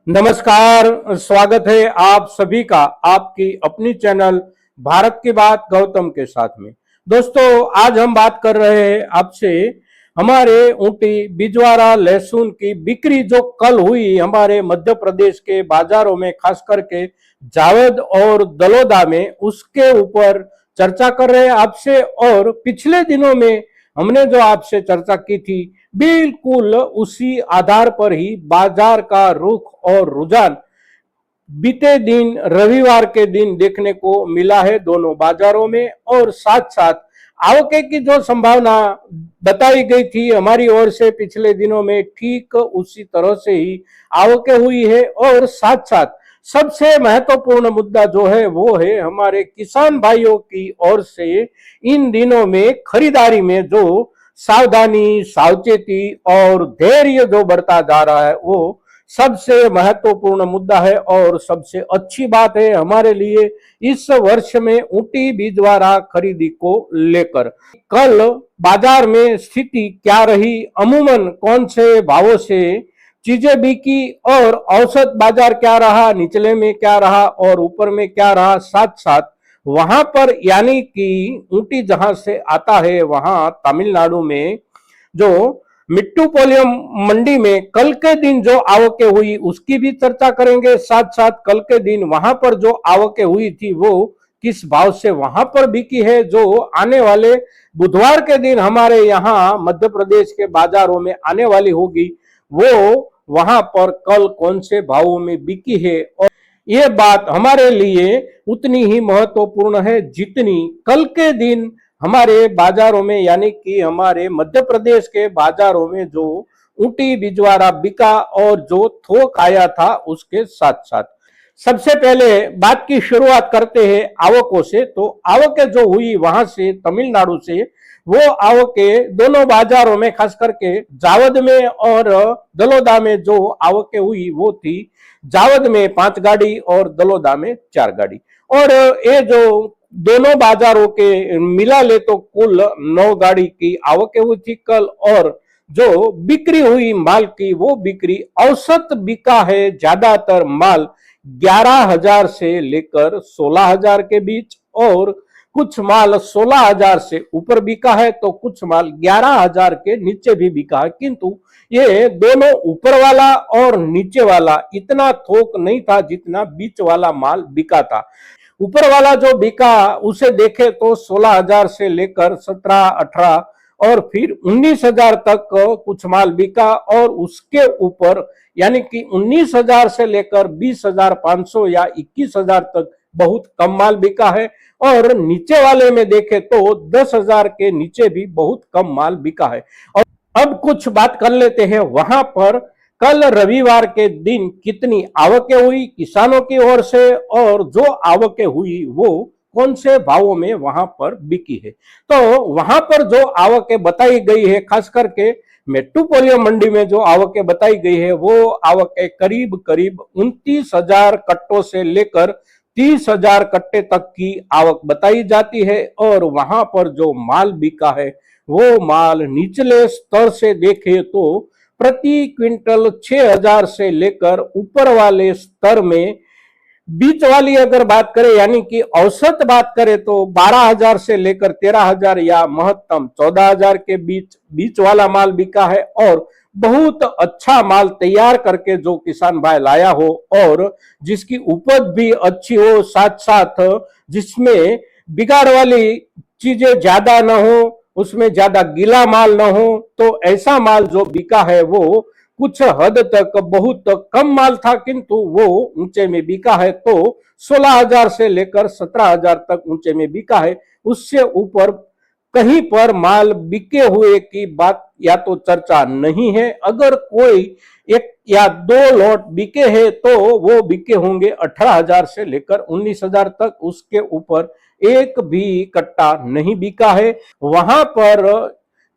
नमस्कार, स्वागत है आप सभी का आपकी अपनी चैनल भारत की बात गौतम के साथ में। दोस्तों, आज हम बात कर रहे हैं आपसे हमारे ऊटी बिजवाड़ा लहसुन की बिक्री जो कल हुई हमारे मध्य प्रदेश के बाजारों में, खास करके जावद और दलोदा में, उसके ऊपर चर्चा कर रहे हैं आपसे। और पिछले दिनों में हमने जो आपसे चर्चा की थी, बिल्कुल उसी आधार पर ही बाजार का रुख और रुझान बीते दिन रविवार के दिन देखने को मिला है दोनों बाजारों में। और साथ साथ आवके की जो संभावना बताई गई थी हमारी ओर से पिछले दिनों में, ठीक उसी तरह से ही आवके हुई है। और साथ साथ सबसे महत्वपूर्ण मुद्दा जो है वो है हमारे किसान भाइयों की ओर से इन दिनों में खरीदारी में जो सावधानी, सावचेती और धैर्य जो बढ़ता जा रहा है, वो सबसे महत्वपूर्ण मुद्दा है और सबसे अच्छी बात है हमारे लिए इस वर्ष में ऊटी बिजवाड़ा खरीदी को लेकर। कल बाजार में स्थिति क्या रही, अमूमन कौन से भावों से चीजें बिकी और औसत बाजार क्या रहा, निचले में क्या रहा और ऊपर में क्या रहा, साथ साथ वहां पर यानी कि ऊटी जहां से आता है वहां तमिलनाडु में जो मिट्टूपालयम मंडी में कल के दिन जो आवकें हुई उसकी भी चर्चा करेंगे। साथ साथ कल के दिन वहां पर जो आवकें हुई थी वो किस भाव से वहां पर बिकी है, जो आने वाले बुधवार के दिन हमारे यहाँ मध्य प्रदेश के बाजारों में आने वाली होगी, वो वहां पर कल कौन से भावों में बिकी है। और ये बात हमारे लिए उतनी ही महत्वपूर्ण है जितनी कल के दिन हमारे बाजारों में यानी कि हमारे मध्य प्रदेश के बाजारों में जो ऊटी बिजवाड़ा बिका और जो थोक आया था उसके साथ साथ। सबसे पहले बात की शुरुआत करते हैं आवकों से। तो आवकें जो हुई वहां से तमिलनाडु से, वो आवकें दोनों बाजारों में खास करके जावद में और दलोदा में जो आवकें हुई वो थी जावद में 5 गाड़ी और दलोदा में 4 गाड़ी। और ये जो दोनों बाजारों के मिला ले तो कुल 9 गाड़ी की आवकें हुई थी कल। और जो बिक्री हुई माल की वो बिक्री औसत बिका है ज्यादातर माल 11,000 से लेकर 16,000 के बीच, और कुछ माल 16,000 से ऊपर बिका है तो कुछ माल 11,000 के नीचे भी बिका है। किंतु ये दोनों ऊपर वाला और नीचे वाला इतना थोक नहीं था जितना बीच वाला माल बिका था। ऊपर वाला जो बिका उसे देखे तो 16,000 से लेकर 17, 18 और फिर 19,000 तक कुछ माल बिका। और उसके ऊपर यानी कि 19,000 से लेकर 20,500 या 21,000 तक बहुत कम माल बिका है। और नीचे वाले में देखे तो 10,000 के नीचे भी बहुत कम माल बिका है। और अब कुछ बात कर लेते हैं वहां पर कल रविवार के दिन कितनी आवकें हुई किसानों की ओर से, और जो आवकें हुई वो कौन से भावों में वहां पर बिकी है। तो वहां पर जो आवकें बताई गई है, खास करके मेट्टूपालयम मंडी में जो आवकें बताई गई है वो आवकें करीब करीब 29,000 कट्टों से लेकर 30,000 कट्टे तक की आवक बताई जाती है। और वहां पर जो माल बिका है वो माल निचले स्तर से देखे तो प्रति क्विंटल 6,000 से लेकर ऊपर वाले स्तर में, बीच वाली अगर बात करें यानी कि औसत बात करें तो 12,000 से लेकर 13,000 या महत्तम 14,000 के बीच बीच वाला माल बिका है। और बहुत अच्छा माल तैयार करके जो किसान भाई लाया हो और जिसकी उपज भी अच्छी हो, साथ साथ जिसमें बिगाड़ वाली चीजें ज्यादा न हो, उसमें ज्यादा गीला माल न हो, तो ऐसा माल जो बिका है वो कुछ हद तक बहुत कम माल था किंतु वो ऊंचे में बिका है। तो 16,000 से लेकर 17,000 तक ऊंचे में बिका है। उससे ऊपर कहीं पर माल बिके हुए की बात या तो चर्चा नहीं है। अगर कोई 1 या 2 लॉट बिके हैं तो वो बिके होंगे 18,000 से लेकर 19,000 तक, उसके ऊपर एक भी कट्टा नहीं बिका है। वहां पर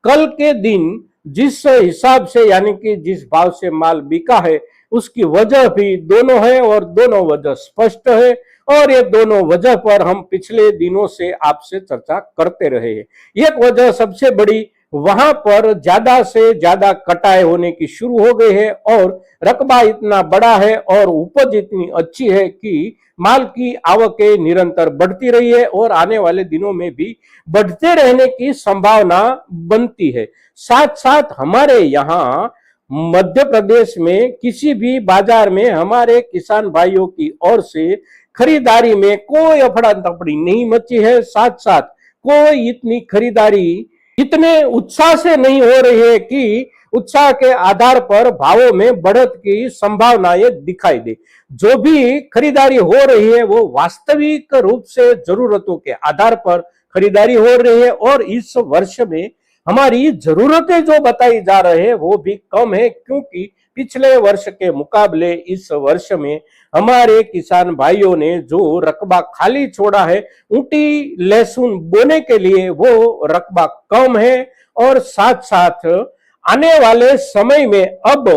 कल के दिन जिस हिसाब से यानी कि जिस भाव से माल बिका है उसकी वजह भी दोनों है और दोनों वजह स्पष्ट है। और ये दोनों वजह पर हम पिछले दिनों से आपसे चर्चा करते रहे हैं। एक वजह सबसे बड़ी वहां पर ज्यादा से ज्यादा कटाई होने की शुरू हो गई है और रकबा इतना बड़ा है और उपज इतनी अच्छी है कि माल की आवकें निरंतर बढ़ती रही है और आने वाले दिनों में भी बढ़ते रहने की संभावना बनती है। साथ साथ हमारे यहाँ मध्य प्रदेश में किसी भी बाजार में हमारे किसान भाइयों की ओर से खरीदारी में कोई अफड़ा तफड़ी नहीं मची है। साथ साथ कोई इतनी खरीदारी इतने उत्साह से नहीं हो रही है कि उत्साह के आधार पर भावों में बढ़त की संभावनाएं दिखाई दे। जो भी खरीदारी हो रही है वो वास्तविक रूप से जरूरतों के आधार पर खरीदारी हो रही है और इस वर्ष में हमारी जरूरतें जो बताई जा रही है वो भी कम है, क्योंकि पिछले वर्ष के मुकाबले इस वर्ष में हमारे किसान भाइयों ने जो रकबा खाली छोड़ा है ऊटी लहसुन बोने के लिए वो रकबा कम है। और साथ साथ आने वाले समय में अब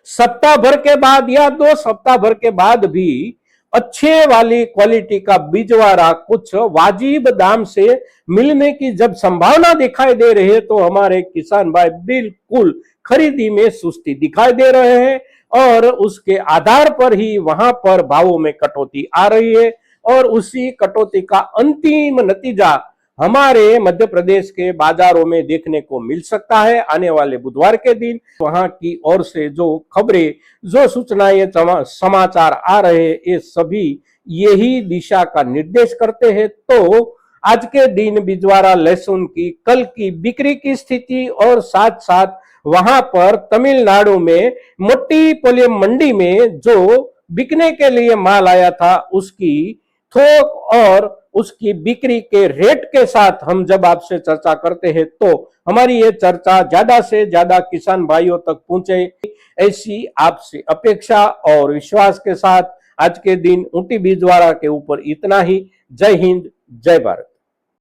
सप्ताह भर के बाद या 2 सप्ताह भर के बाद भी अच्छे वाली क्वालिटी का बिजवारा कुछ वाजिब दाम से मिलने की जब संभावना दिखाई दे रही है तो हमारे किसान भाई बिल्कुल खरीदी में सुस्ती दिखाई दे रहे हैं और उसके आधार पर ही वहां पर भावों में कटौती आ रही है और उसी कटौती का अंतिम नतीजा हमारे मध्य प्रदेश के बाजारों में देखने को मिल सकता है आने वाले बुधवार के दिन। वहां की ओर से जो खबरें, जो सूचनाएं, समाचार आ रहे हैं ये सभी यही दिशा का निर्देश करते हैं। तो आज के दिन बिजवारा लहसुन की कल की बिक्री की स्थिति और साथ साथ वहां पर तमिलनाडु में मोट्टीपालयम मंडी में जो बिकने के लिए माल आया था उसकी थोक और उसकी बिक्री के रेट के साथ हम जब आपसे चर्चा करते हैं तो हमारी ये चर्चा ज्यादा से ज्यादा किसान भाइयों तक पहुंचे, ऐसी आपसे अपेक्षा और विश्वास के साथ आज के दिन ऊटी बिजवारा के ऊपर इतना ही। जय हिंद, जय भारत।